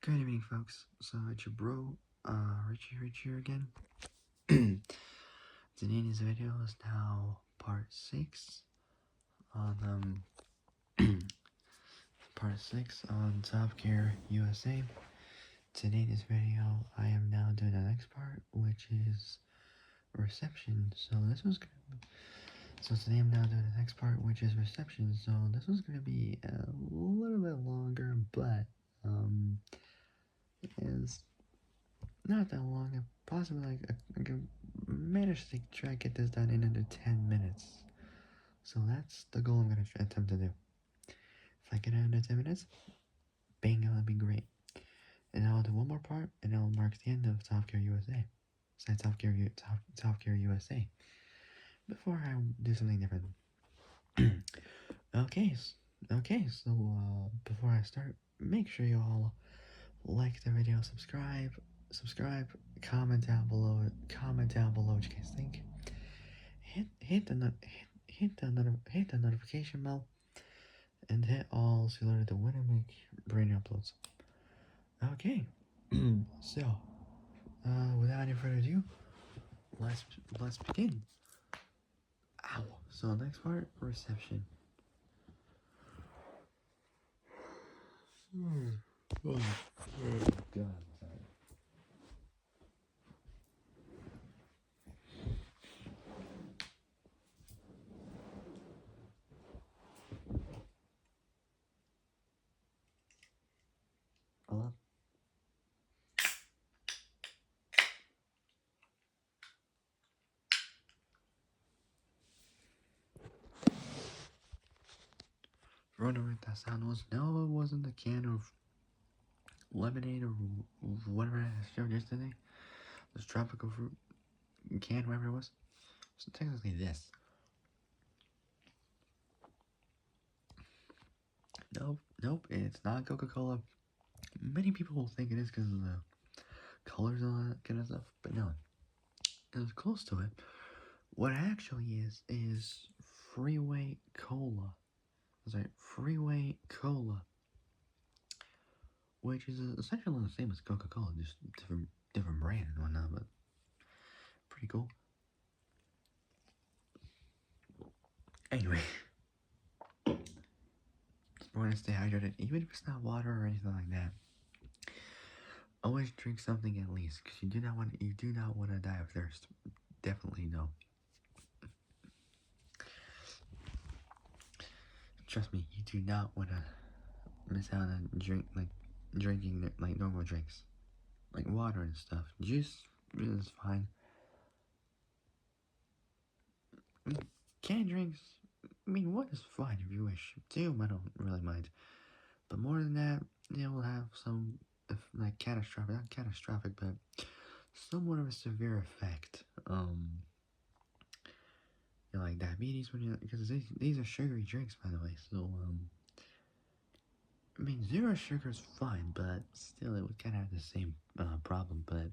Good evening, folks. So it's your bro, Richie here again. Today's video is now part 6 on, part 6 on Top Gear USA. Today's video, I am now doing the next part, which is reception. So today I'm now doing the next part, which is reception. So this was gonna be a little bit longer, but, is not that long. Possibly I can manage to try to get this done in under 10 minutes. So that's the goal I'm going to attempt to do. If I get it under 10 minutes, bingo, that'd be great. And I'll do one more part, and I'll mark the end of Top Gear USA. Top Gear USA. Before I do something different. Okay, so before I start, make sure you all like the video, subscribe, comment down below what you guys think. Hit the notification bell, and hit all so you learn when I make brand new uploads. Okay, so without any further ado, let's begin. Ow. So next part, reception. Oh God. Hello? Wondering what that sound was? No, it wasn't the can of lemonade or whatever I showed yesterday. This tropical fruit can, whatever it was. So technically this. Nope, it's not Coca-Cola. Many people will think it is because of the colors and all that kind of stuff, but no, it was close to it. What it actually is Freeway Cola. Freeway Cola, which is essentially the same as Coca-Cola, just different brand and whatnot, but pretty cool. Anyway, just want to stay hydrated, even if it's not water or anything like that. Always drink something at least, because you do not want to die of thirst. Definitely no. Trust me, you do not want to miss out on drinking like normal drinks, like water and stuff. Juice is fine. Canned drinks, I mean, one is fine if you wish. Two, I don't really mind. But more than that, it will have some, not catastrophic, but somewhat of a severe effect. Like diabetes because these are sugary drinks, by the way. So, I mean, zero sugar is fine, but still, it would kind of have the same problem. But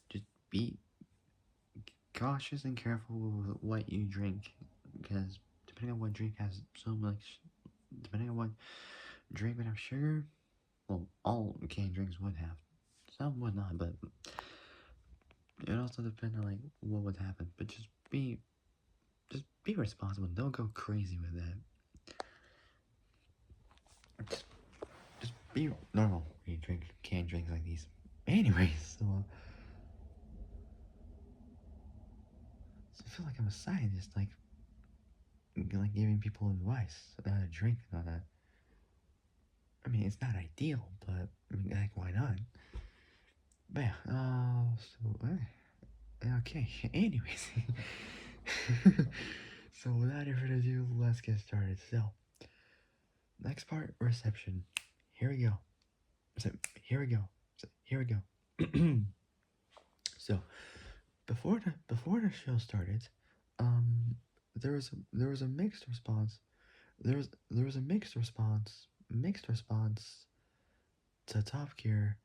just be cautious and careful with what you drink, because depending on what drink has so much, depending on what drink would have sugar, well, all canned drinks would have. Some would not, but it also depends on like what would happen. But just be responsible. Don't go crazy with that. Just be normal when you drink canned drinks like these. Anyways, so I feel like I'm a scientist, like giving people advice on how to drink and all that. I mean, it's not ideal, but I mean, like, why not? But yeah, okay. Anyways, so without any further ado, let's get started. So, next part, reception. Here we go. Here we go. So, before the show started, there was a mixed response. There was a mixed response to Top Gear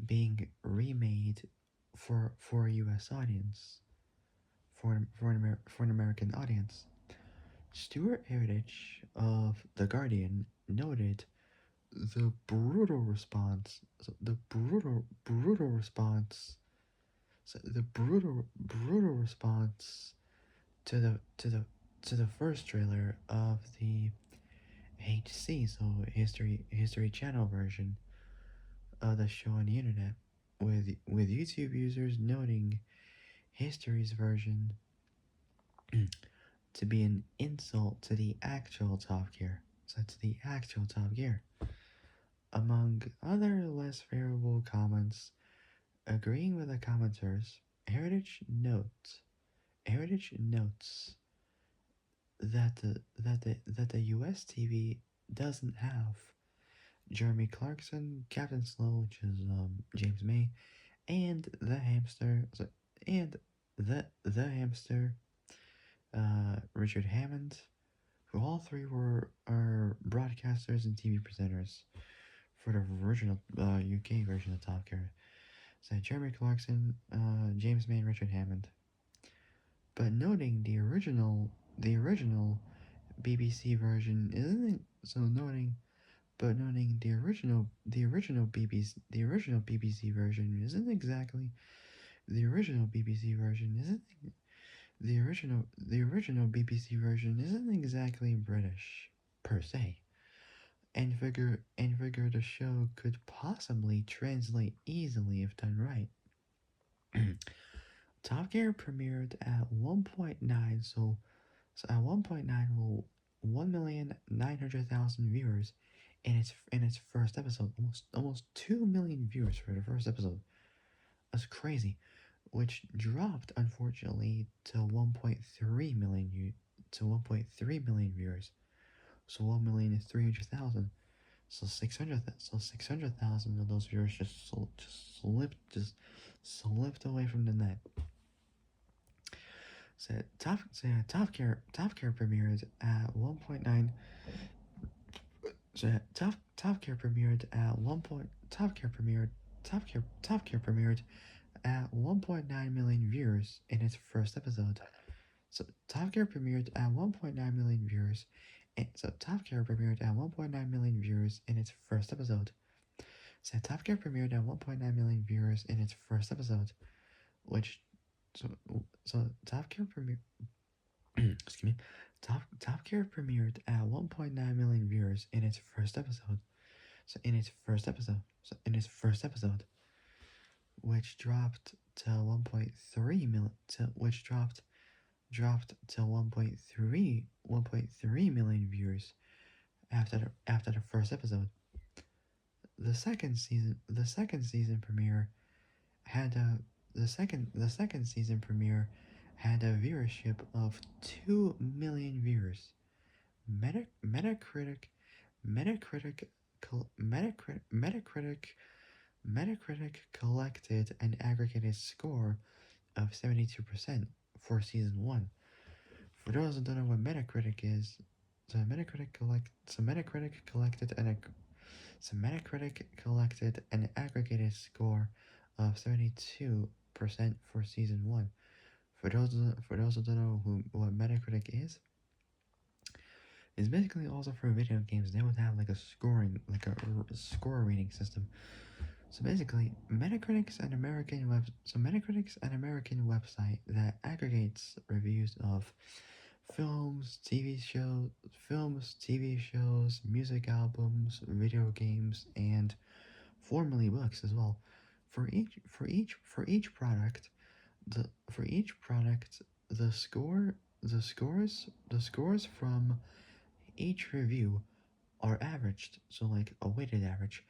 being remade for a U.S. audience, for an American audience. Stuart Heritage of The Guardian noted the brutal response, so the brutal response, so the brutal response to the first trailer of the HC, so History Channel version of the show on the internet, with YouTube users noting History's version to be an insult to the actual Top Gear. So to the actual Top Gear. Among other less favorable comments, agreeing with the commenters, Heritage notes that the US TV doesn't have Jeremy Clarkson, Captain Slow, which is James May, and the hamster, and the hamster, Richard Hammond, who all three are broadcasters and TV presenters for the original UK version of Top Gear. So Jeremy Clarkson, James May, and Richard Hammond. But noting the original BBC version isn't so noting, but noting the original BBC version isn't exactly the original BBC version isn't the original BBC version isn't exactly British per se, and figure the show could possibly translate easily if done right. Top Gear premiered at 1.9, so at 1.9 will 1,900,000 viewers in its first episode. Almost 2 million viewers for the first episode. That's crazy. Which dropped unfortunately to 1.3 million to 1.3 million viewers. So 1,300,000. So 600,000 of those viewers just slipped away from the net. So Top Gear premiered at 1.9. So Top Gear premiered at 1. Top Gear premiered at 1.9 million viewers in its first episode. So Top Gear premiered at 1.9 million viewers. So Top Gear premiered at 1.9 million viewers in its first episode. So Top Gear premiered at 1.9 million viewers in its first episode, which so Top Gear premiered. Excuse me. Top Gear premiered at 1.9 million viewers in its first episode. So in its first episode, which dropped to 1.3 million, which dropped to 1.3 million viewers after the first episode. The second season premiere had a the second season premiere had a viewership of 2 million viewers. Metacritic Metacritic Metacritic collected an aggregated score of 72% for season 1. For those who don't know what Metacritic is, Metacritic collected an aggregated score of 72% for season 1. For those who don't know what Metacritic is, it's basically also for video games. They would have like a score rating system. So basically, Metacritic's an American website that aggregates reviews of films, TV shows, music albums, video games, and formerly books as well. For each product, the scores from each review are averaged, so like a weighted average.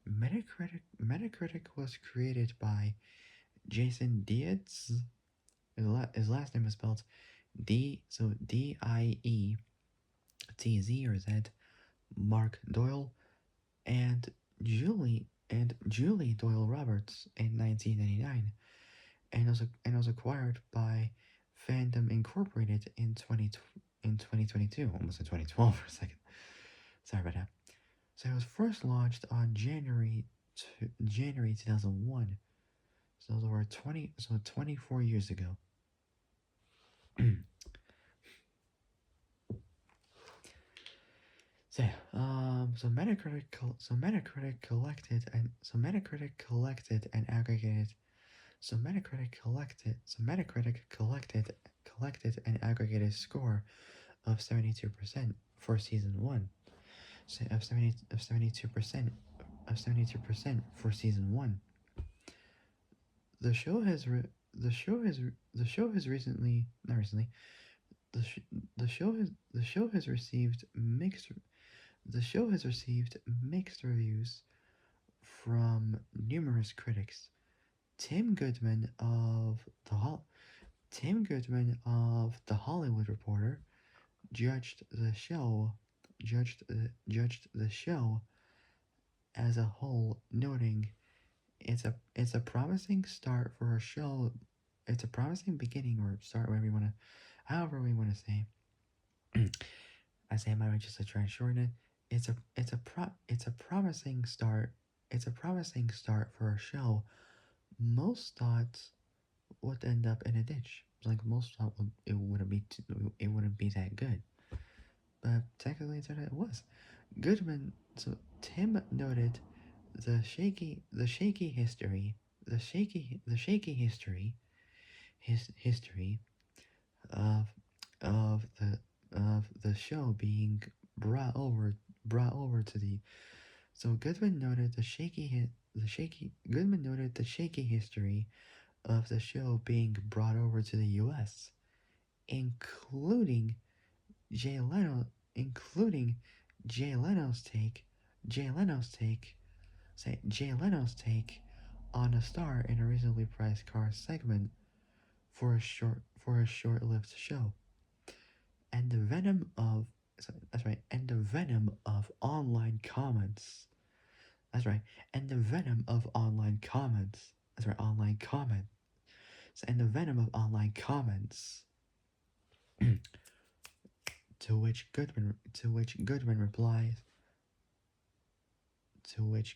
Metacritic was created by Jason Dietz. His last name is spelled Dietz or Z, Mark Doyle, and Julie Doyle Roberts in 1999, and was acquired by Fandom Incorporated in 2022, almost in 2012 for a second. Sorry about that. So it was first launched on January 2001. So those were 24 years ago. So yeah, Metacritic collected and aggregated. Metacritic collected an aggregated score of 72% for season one. So of 72% for season one. The show has re- the show has recently not recently the sh- the show has received mixed reviews from numerous critics. Tim Goodman of the Hol- Tim Goodman of the Hollywood Reporter judged the show as a whole, noting it's a promising start for a show. It's a promising beginning or start, whatever you want to, however we want to say. I say my way just to try and shorten it. It's a promising start. It's a promising start for a show. Most thought would end up in a ditch. Like most thought it wouldn't be that good. But technically it was. Goodman so Tim noted the shaky history his history of the show being brought over to the so Goodman noted the shaky Goodman noted the shaky history of the show being brought over to the US, including Jay Leno including Jay Leno's take Jay Leno's take Jay Leno's take on a star in a reasonably priced car segment for a short-lived show. And the venom of that's right, and the venom of online comments. That's right, and the venom of online comments. That's right, online comments. And the venom of online comments. To which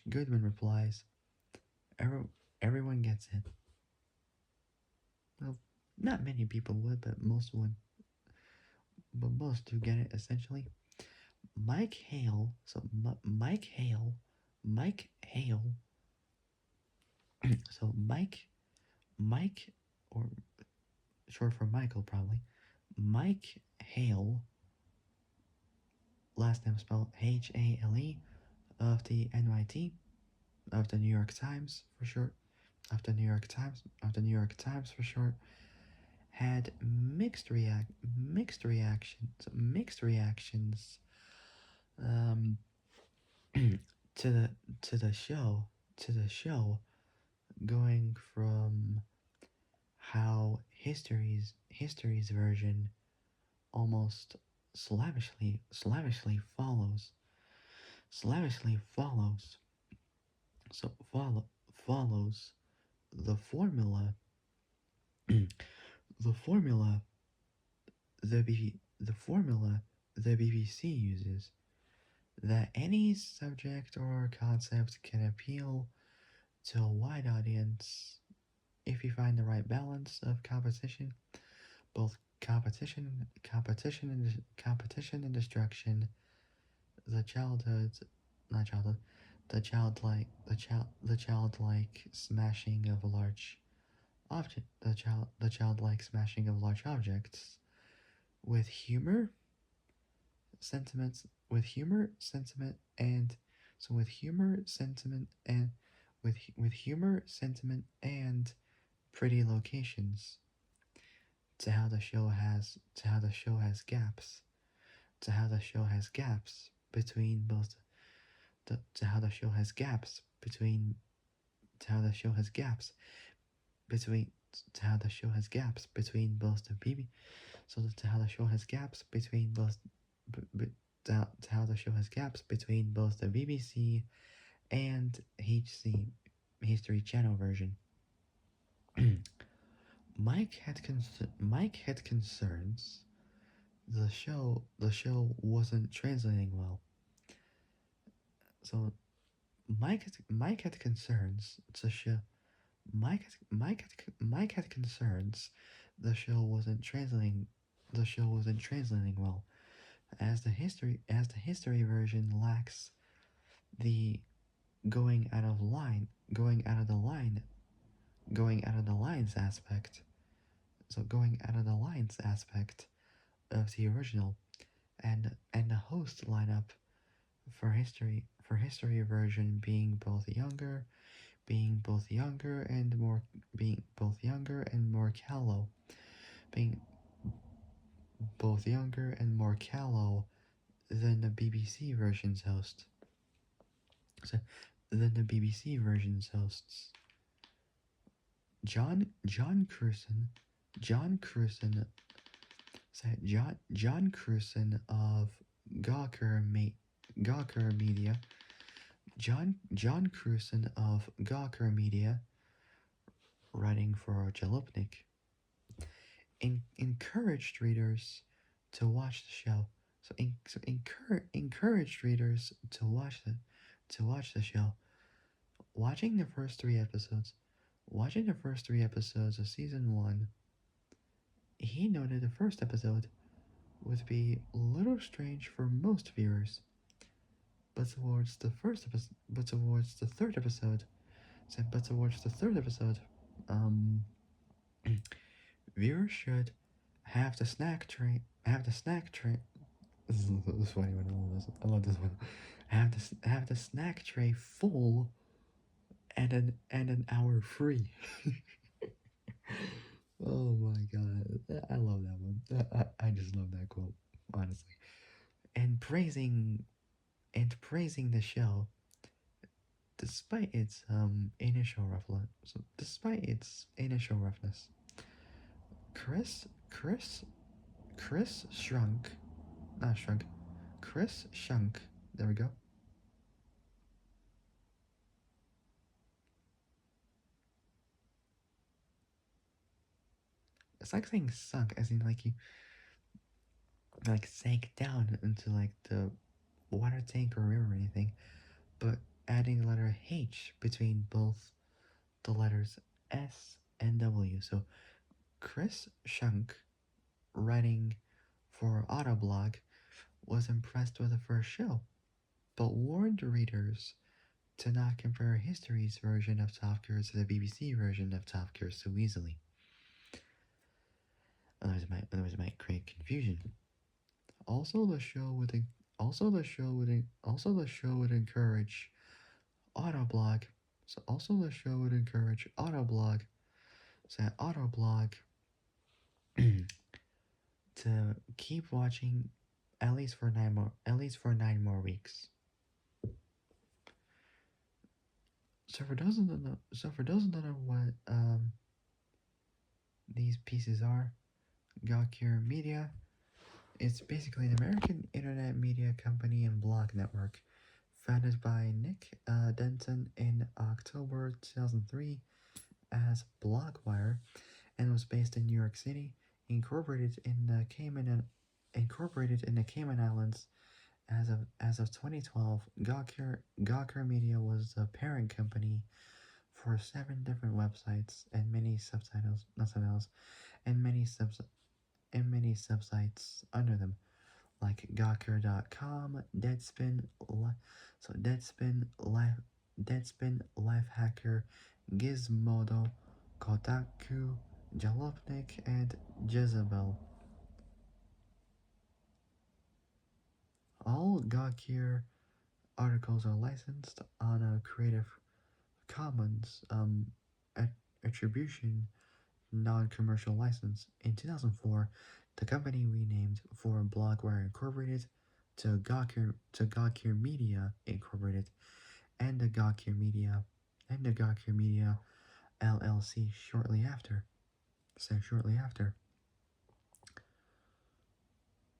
Goodman replies, everyone gets it. Well, not many people would, but most would. But most do get it essentially. Mike Hale, so Mike Hale, so Mike, or short for Michael probably, Mike Hale, last name spelled Hale, of the NYT, of the New York Times for short, of the New York Times for short, had mixed reactions um, to the show going from how history's version almost slavishly so follows the formula the formula the formula the BBC uses, that any subject or concept can appeal to a wide audience if you find the right balance of competition, both competition and destruction. The childhood, not childhood, the childlike smashing of a large object, the childlike smashing of large objects, with humor, sentiment, and so with humor, sentiment, and pretty locations. To how the show has gaps. To how the show has gaps between both. To how the show has gaps between. To how the show has gaps between. To how the show has gaps between both the BB. So to how the show has gaps between both. To how the show has gaps between both the BBC and History Channel version. Mike had concerns the show wasn't translating well. So Mike had concerns the show Mike had concerns the show wasn't translating well. as the history version lacks the going out of line, going out of the line, going out of the lines aspect. So going out of the lines aspect of the original, and the host lineup for history version being both younger and more callow, being both younger and more callow than the BBC version's host. So, than the BBC version's hosts. John Cruson said John Cruson of Gawker Media. John Cruson of Gawker Media, writing for Jalopnik, encouraged readers to watch the show. Encouraged readers to watch the show. Watching the first three episodes, of season one, he noted the first episode would be a little strange for most viewers, but towards the first episode, but towards the third episode, um, viewers should have the snack tray. This is funny when I love this. I love this one. Have the snack tray full and an hour free. Oh my god, I love that one. I just love that quote, honestly. And praising the show despite its initial roughness. Chris Chris Chris shrunk, not shrunk. Chris Shunk. There we go. It's like saying sunk, as in like you like sank down into like the water tank or river or anything, but adding the letter H between both the letters S and W. So Chris Shunk, writing for Autoblog, was impressed with the first show, but warned readers to not compare history's version of Top Gear to the BBC version of Top Gear so easily. Otherwise, it might create confusion. Also, the show would encourage Autoblog. So Autoblog to keep watching at least for 9 more weeks. So for those who don't know what these pieces are, Gawker Media, it's basically an American internet media company and blog network founded by Nick Denton in October 2003 as Blogwire, and was based in New York City, incorporated in the Cayman Islands as of 2012. Gawker Media was the parent company for 7 different websites and many subtitles, not subtitles, and many subsites under them, like Gawker.com, Deadspin, Lifehacker, Gizmodo, Kotaku, Jalopnik, and Jezebel. All Gawker articles are licensed on a Creative Commons attribution non-commercial license. In 2004, the company renamed for Blogwire Incorporated to Gawker Media Incorporated, and the Gawker Media LLC shortly after.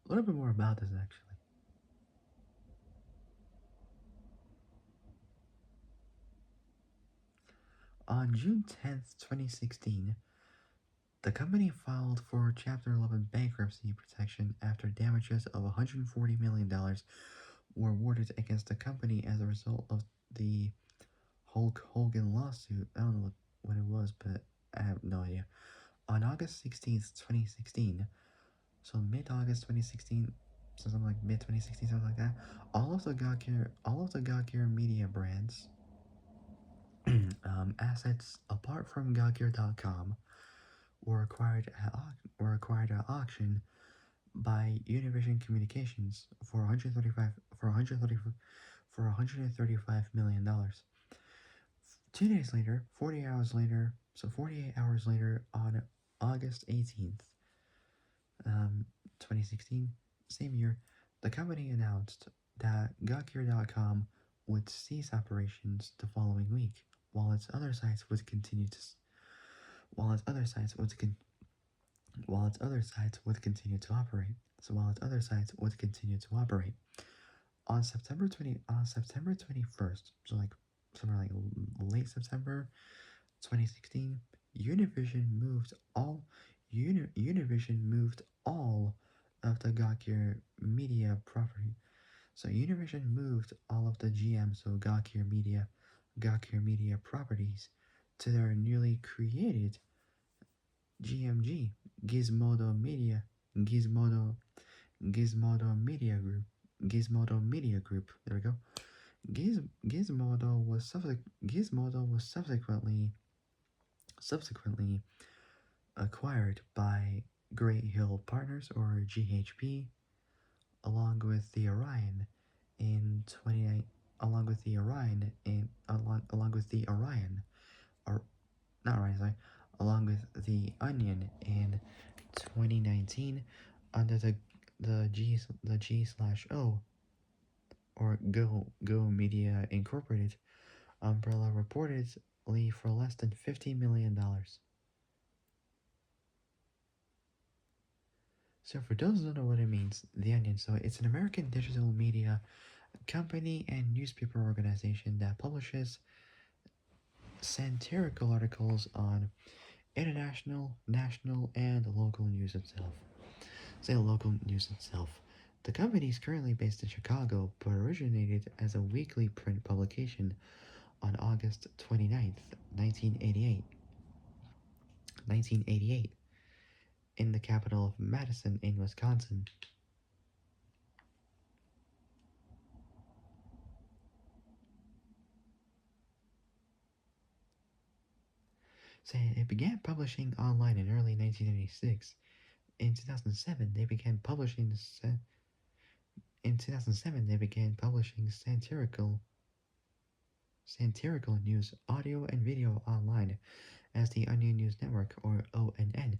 A little bit more about this actually. On June 10th, 2016, the company filed for Chapter 11 bankruptcy protection after damages of $140 million were awarded against the company as a result of the Hulk Hogan lawsuit. I don't know what it was, but I have no idea. On August 16th, 2016, so mid-August 2016, so something like mid 2016, something like that. All of the Gawker media brands, assets apart from Gawker.com, were acquired at auction by Univision Communications for 135 for 130 for 135 million dollars. 2 days later, 40 hours later, so 48 hours later, on August 18th, 2016, same year, the company announced that Gawker.com would cease operations the following week, while its other sites would continue to while its other sites would con- while its other sites would continue to operate. So while its other sites would continue to operate on September 21st, so like somewhere like late September 2016, Univision moved all of the Gawker Media property. So Univision moved all of the GM, so Gawker Media properties to their newly created GMG, Gizmodo Media, Gizmodo, Gizmodo Media Group. There we go. Gizmodo was subsequently acquired by Great Hill Partners, or GHP, along with the Orion in 29 along with the Orion, or not Orion, sorry, along with the Onion in 2019, under the G slash O, or Go Media Incorporated umbrella, reportedly for less than $50 million. So for those who don't know what it means, The Onion, so it's an American digital media company and newspaper organization that publishes satirical articles on international, national, and local news itself. Say local news itself. The company is currently based in Chicago, but originated as a weekly print publication on August 29th, 1988, in the capital of Madison in Wisconsin. Say it began publishing online in early 1996. In 2007, they began publishing satirical news, audio and video online as the Onion News Network, or ONN.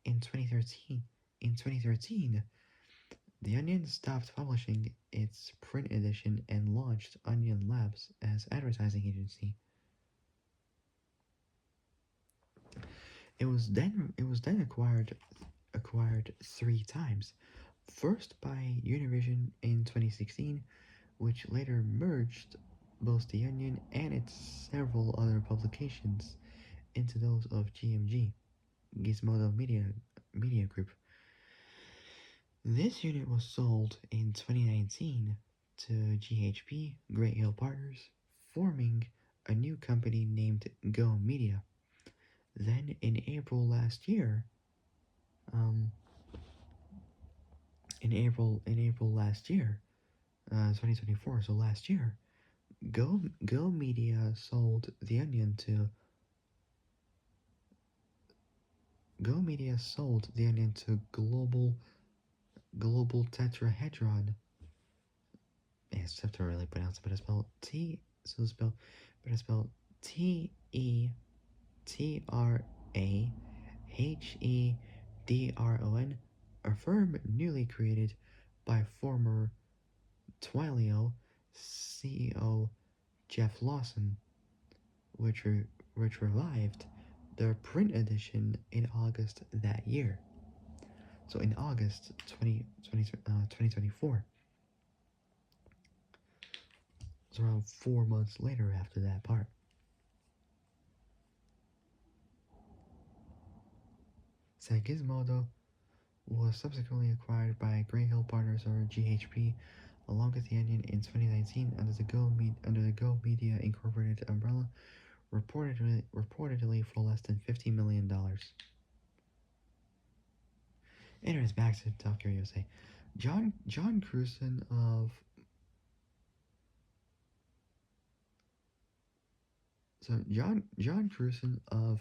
In 2013, the Onion stopped publishing its print edition and launched Onion Labs as advertising agency. It was then acquired 3 times. First by Univision in 2016, which later merged both The Onion and its several other publications into those of GMG, Gizmodo Media Group. This unit was sold in 2019 to GHP, Great Hill Partners, forming a new company named Go Media. Then in April last year, um, 2024, so last year, Go Media sold The Onion to Global Tetrahedron. It's tough to really pronounce it, but it's spelled TETRAHEDRON, a firm newly created by former Twilio CEO Jeff Lawson, which revived their print edition in August that year. So in August 2024. It's around 4 months later after that part. Said Gizmodo was subsequently acquired by Great Hill Partners, or GHP, along with The Onion in 2019 under the Go Media Incorporated umbrella, reportedly for less than $50 million. Anyways, back to Top Gear USA. John Cruson of John Cruson of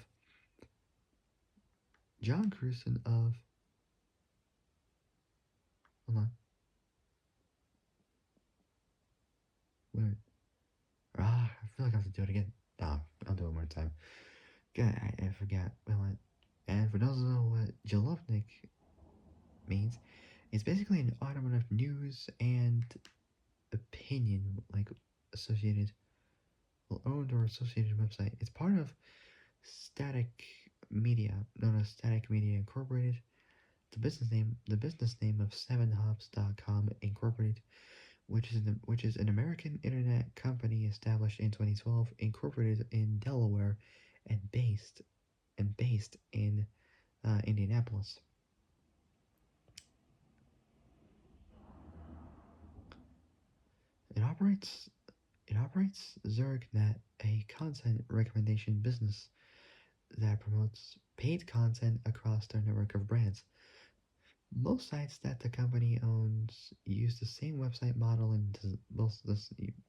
John Cruson of hold on wait I feel like I have to do it again. Nah, I'll do it one more time. God, I forgot. Well, and for those who know what Jalopnik means, it's basically an automotive news and opinion, like associated, well, owned or associated website. It's part of Static Media, known as Static Media Incorporated. The business name of 7hops.com Incorporated, which is an American internet company established in 2012, incorporated in Delaware, and based in Indianapolis. It operates it operates ZergNet, a content recommendation business that promotes paid content across their network of brands. Most sites that the company owns use the same website model and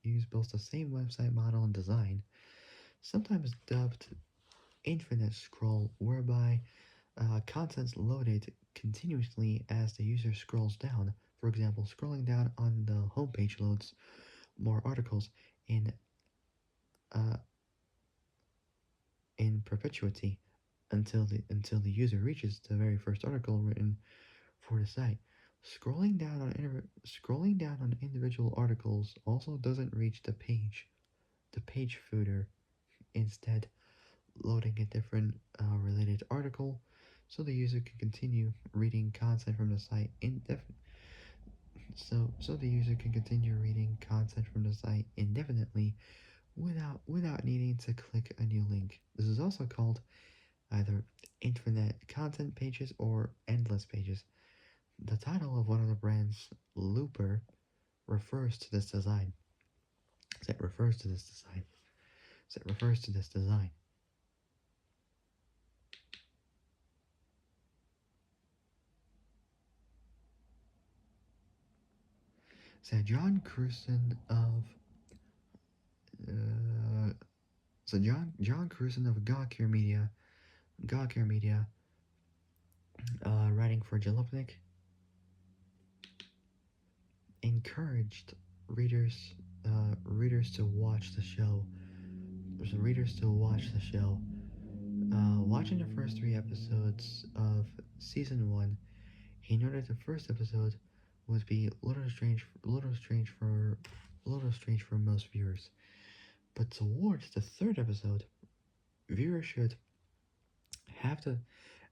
use both the same website model and design, sometimes dubbed infinite scroll, whereby content's loaded continuously as the user scrolls down. For example, scrolling down on the homepage loads more articles in uh, in perpetuity until the user reaches the very first article written for the site. Scrolling down on individual articles also doesn't reach the page footer. Instead, loading a different related article, so the user can continue reading content from the site so the user can continue reading content from the site indefinitely without needing to click a new link. This is also called either infinite content pages or endless pages. The title of one of the brands, Looper, refers to this design. So it refers to this design. So it refers to this design. So John Cruson of uh, John Cruson of Gawker Media, writing for Jalopnik, encouraged readers to watch the show. There's readers to watch the show. Watching the first three episodes of season one, he noted the first episode would be a little strange for most viewers, but towards the third episode, viewers should have to.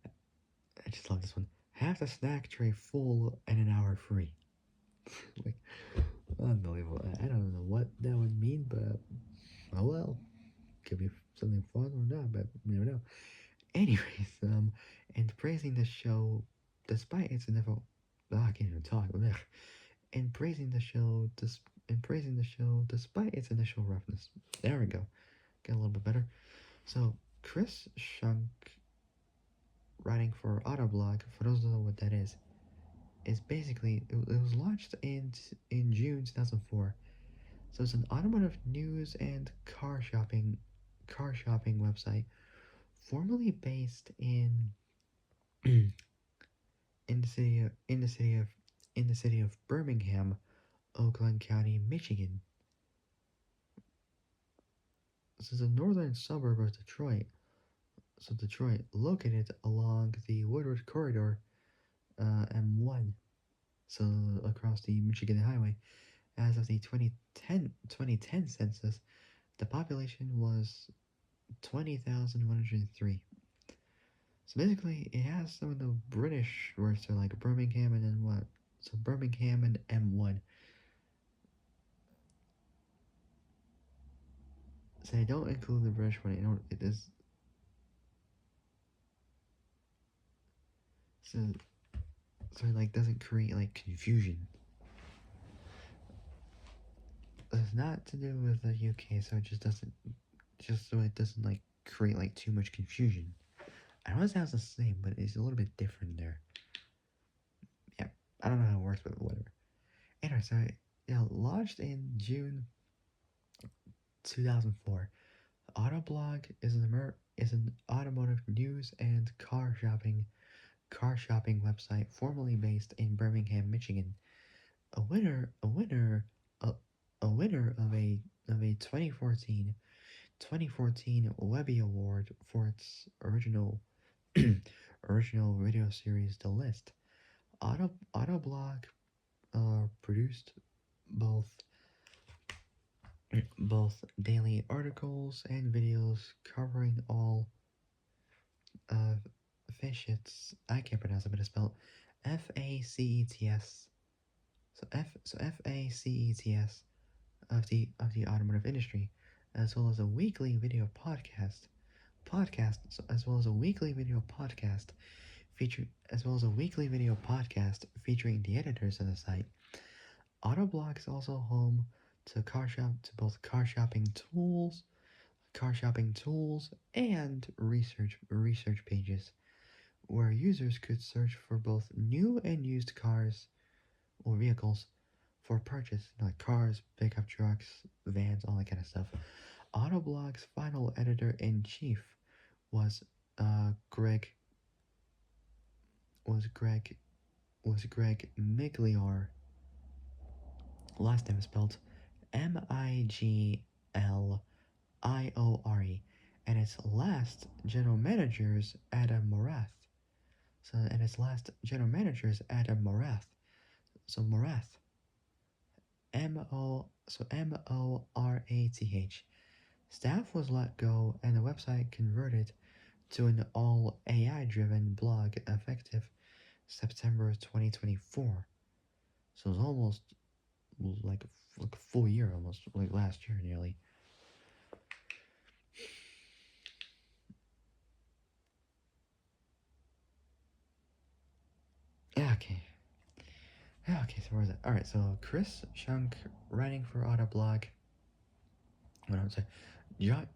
I just love this one. Have the snack tray full and an hour free. Like, unbelievable. I don't know what that would mean, but oh well. Could be something fun or not, but you never know. Anyways, and praising the show despite its initial. Oh, I can't even talk. Ugh. And praising the show, despite its initial roughness. There we go. Get a little bit better. So Chris Shunk, writing for Autoblog, for those who don't know what that is basically it was launched in June 2004. So it's an automotive news and car shopping website formerly based in the city of Birmingham, Oakland County, Michigan. This is a northern suburb of Detroit. So Detroit, located along the Woodward Corridor, M1, so across the Michigan Highway. As of the 2010 census, the population was 20,103. So basically, it has some of the British words, so like Birmingham and then what? So Birmingham and M1. So I don't include the British one. It is so it like doesn't create like confusion. It's not to do with the UK, so it just so it doesn't like create like too much confusion. I know it sounds the same, but it's a little bit different there. Yeah. I don't know how it works, but whatever. Anyway, so launched in June 2004. Autoblog is an automotive news and car shopping website formerly based in Birmingham, Michigan. A winner a winner a, a winner of a 2014 Webby Award for its original video series The List. Autoblog produced both both daily articles and videos covering all uh, Fishets. I can't pronounce it, but it's spelled Facets. Facets of the automotive industry, as well as a weekly video as well as a weekly video podcast featuring the editors of the site. Autoblog is also home to car shopping tools and research pages where users could search for both new and used cars or vehicles for purchase, like cars, pickup trucks, vans, all that kind of stuff. Autoblog's final editor in chief was Greg was Greg was Greg Migliore. Last name is spelled Migliore, and its last general manager is Adam Morath. So Morath, Morath. Staff was let go, and the website converted to an all AI driven blog effective September 2024. So it's almost like a full year, almost like last year nearly. Yeah, okay. Yeah, okay, so where is it? Alright, so Chris Shunk writing for Autoblog. What I'm saying. John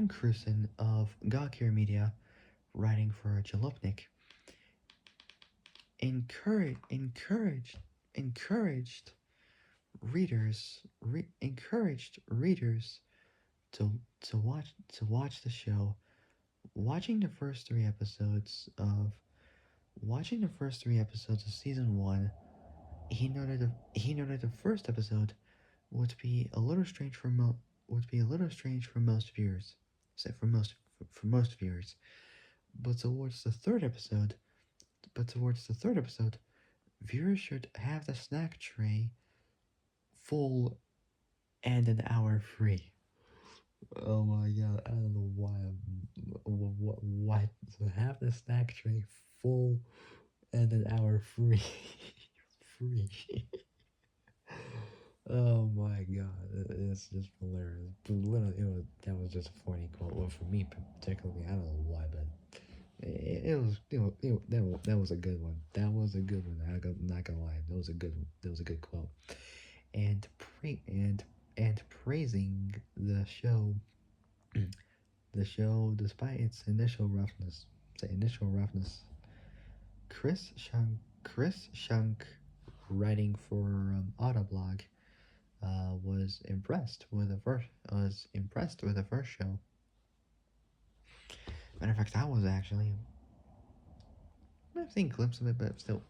Cruson of Gawker Media writing for Jalopnik encouraged readers to watch the show. Watching the first three episodes of season one, he noted the first episode would be a little strange for most viewers. Say for most viewers, but towards the third episode, viewers should have the snack tray full and an hour free. Oh my god, I don't know what? So have the snack tray full and an hour free. Free. Oh my god, it's just hilarious. But literally, that was just a funny quote. Well, for me particularly, I don't know why, but that was a good one. That was a good one. I'm not gonna lie, that was a good quote. And praising the show despite its initial roughness. Chris Shunk, writing for Autoblog, was impressed with the first show. Matter of fact, I was actually. I've seen clips of it, but still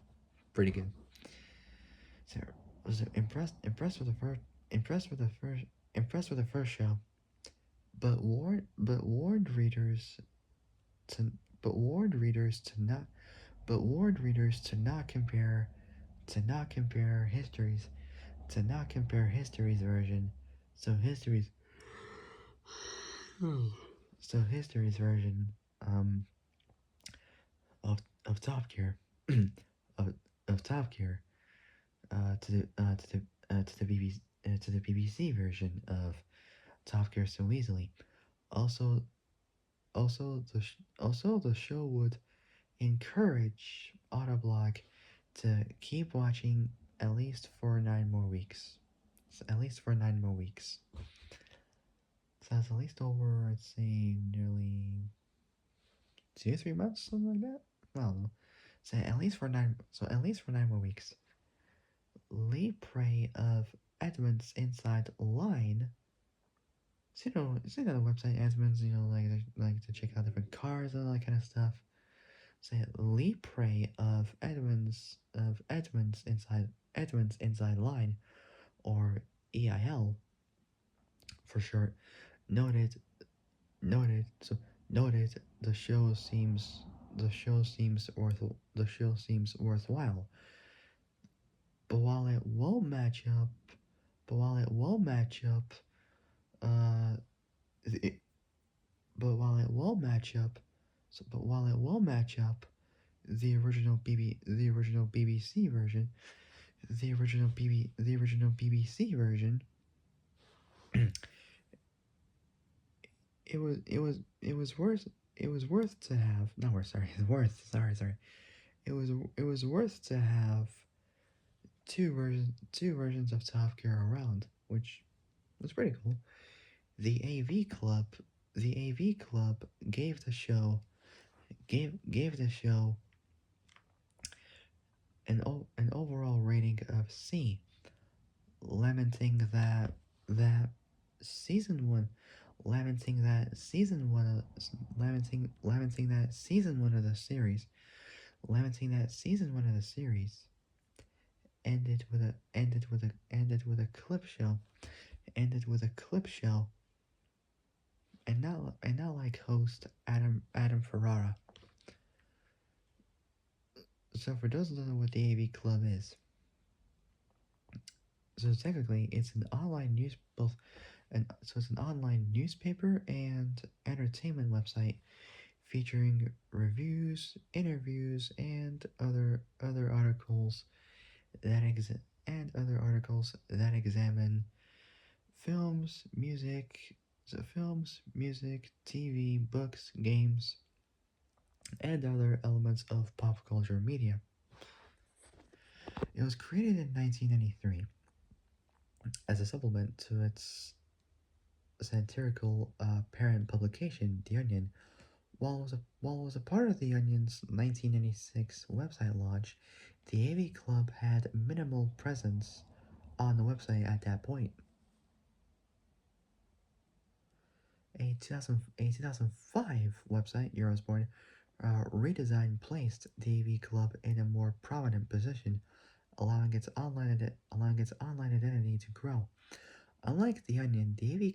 pretty good. So was impressed with the first show, but warned readers to but warned readers to not but warned readers to not compare history's version. So history's version um of Top Gear of, of Top Gear to the BBC version of Top Gear so easily. Also, the show would encourage Autoblog to keep watching at least for 9 more weeks. At least for 9 more weeks. So that's at least over, I'd say, nearly 2 or 3 months, something like that. I don't know. at least for 9 more weeks. Lee prey of Edmund's inside line. So you know the website Edmunds, like to check out different cars and all that kind of stuff. Say Lee prey of Edmunds inside line, or EIL for short, noted noted the show seems worthwhile, but while it won't match up, but while it won't match up, uh, it, but while it won't match up, the original BBC version, the original BBC version, it was worth to have. No, we're sorry, worth. Sorry. It was worth to have two versions of Top Gear around, which was pretty cool. The AV Club, gave the show an overall rating of C, lamenting that season one, lamenting that season one of the series, ended with a clip show, and not like host Adam Ferrara. So for those who don't know what the AV Club is, so technically it's an online news both, and so it's an online newspaper and entertainment website featuring reviews, interviews, and other articles that examine films, music, TV, books, games, and other elements of pop culture media. It was created in 1993 as a supplement to its satirical parent publication, The Onion. While it was a part of The Onion's 1996 website launch, the AV Club had minimal presence on the website at that point. A 2005 website, Eurosport, redesign placed the AV Club in a more prominent position, allowing its online identity to grow. Unlike The Onion, the AV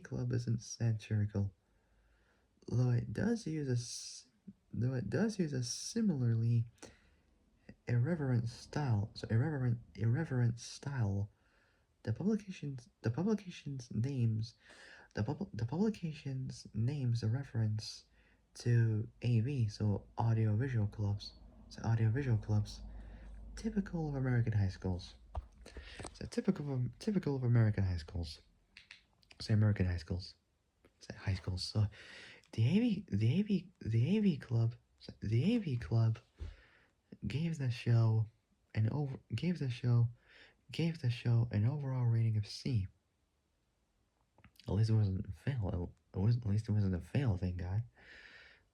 Club isn't satirical, though it does use a similarly irreverent style. The publication's names a reference to AV, so audiovisual clubs. Typical of American high schools. So typical of American high schools. Say American high schools. Say high schools. So the AV Club gave the show an an overall rating of C. At least it wasn't a fail. At least it wasn't a fail, thank God.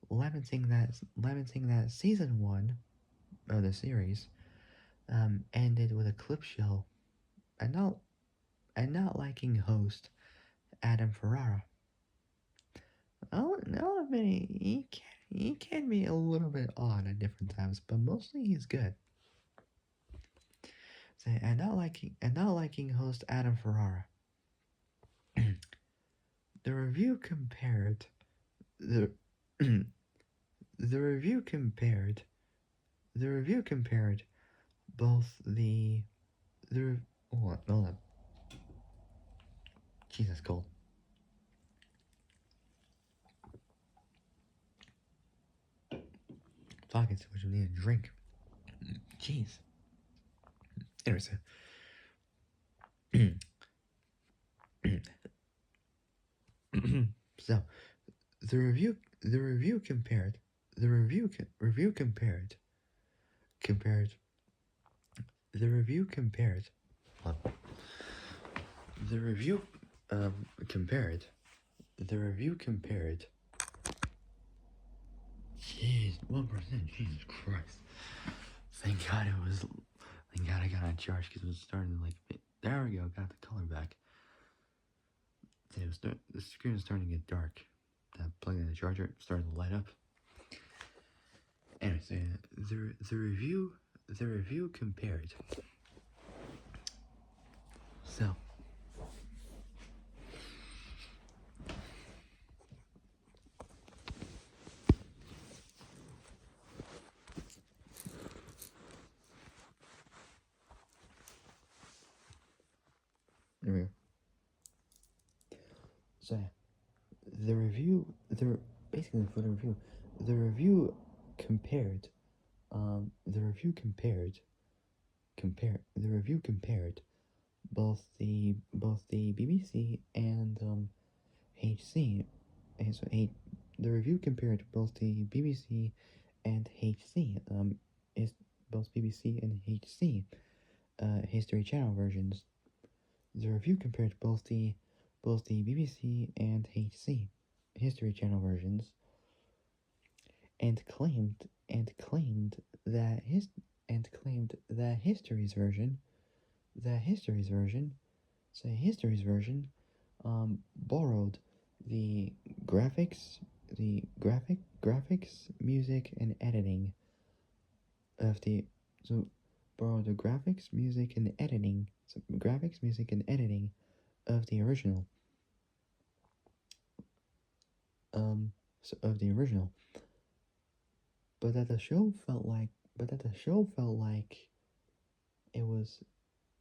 Lamenting that season one of the series ended with a clip show, and not liking host Adam Ferrara. I'll admit he can be a little bit odd at different times, but mostly he's good. So, and not liking host Adam Ferrara. The review compared the the review compared both the hold on. Jesus, cold. Talking too much, I need a drink. Jeez. Anyways, so the review compared the review compared the review compared the review compared the review compared Jeez, 1%. Jesus Christ. Thank God it was. Thank God I got on charge because it was starting to like. There we go. Got the color back. The screen was starting to get dark. Plugging in the charger started to light up. Anyway, so the review compared. So there we go. So the review, basically for the review, the review compared, the review compared, the review compared both the BBC and HC, and so the review compared both the BBC and HC, is both BBC and HC, History Channel versions. The review compared both the BBC and HC History Channel versions, and claimed that History's version, borrowed the graphics, music, and editing of the so borrowed the graphics, music, and editing of the original. Of the original, but that the show felt like it was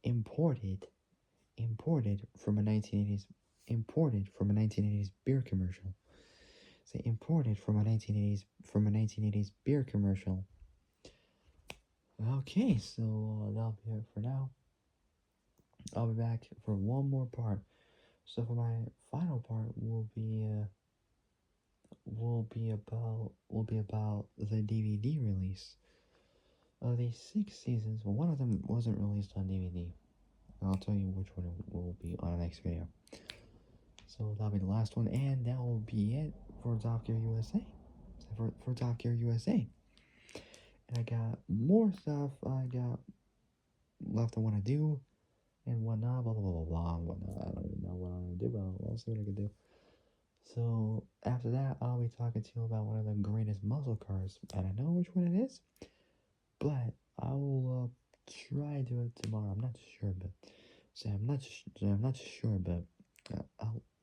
imported from a 1980s beer commercial. Say imported from a 1980s beer commercial. Okay, so that'll be it for now. I'll be back for one more part. So for my final part will be about the DVD release of the 6 seasons. Well, one of them wasn't released on DVD. I'll tell you which one it will be on the next video. So that'll be the last one, and that will be it for Top Gear USA. For Top Gear USA. And I got more stuff I got left I want to do, and whatnot, blah, blah, blah, blah, blah, whatnot. I don't even know what I'm going to do, but I'll see what I can do. So after that, I'll be talking to you about one of the greatest muscle cars, and I know which one it is, but I will try to do it tomorrow. I'm not sure, but I'm not sure, but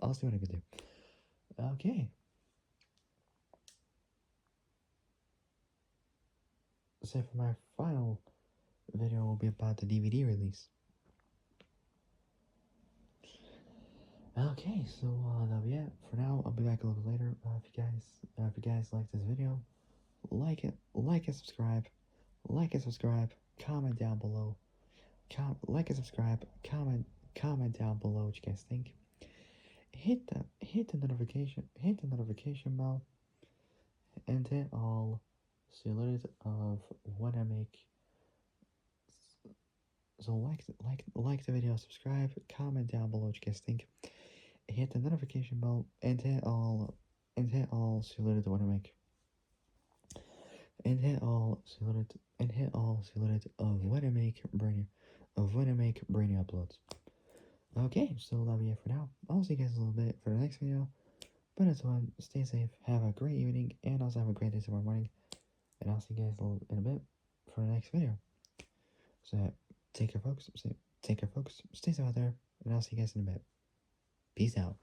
I'll see what I can do. Okay. So for my final video will be about the DVD release. Okay, so that'll be it for now. I'll be back a little later. If you guys like this video, like and subscribe, comment down below, like and subscribe, comment down below what you guys think. Hit the notification bell, and hit all saluted of when I make. So like the video, subscribe, comment down below what you guys think. Hit the notification bell, and hit all saluted when I make. And hit all saluted of when I make brainy uploads. Okay, so that'll be it for now. I'll see you guys a little bit for the next video. But until then, stay safe, have a great evening, and also have a great day tomorrow morning. And I'll see you guys in a bit for the next video. So take care, folks. Stay safe out there, and I'll see you guys in a bit. Peace out.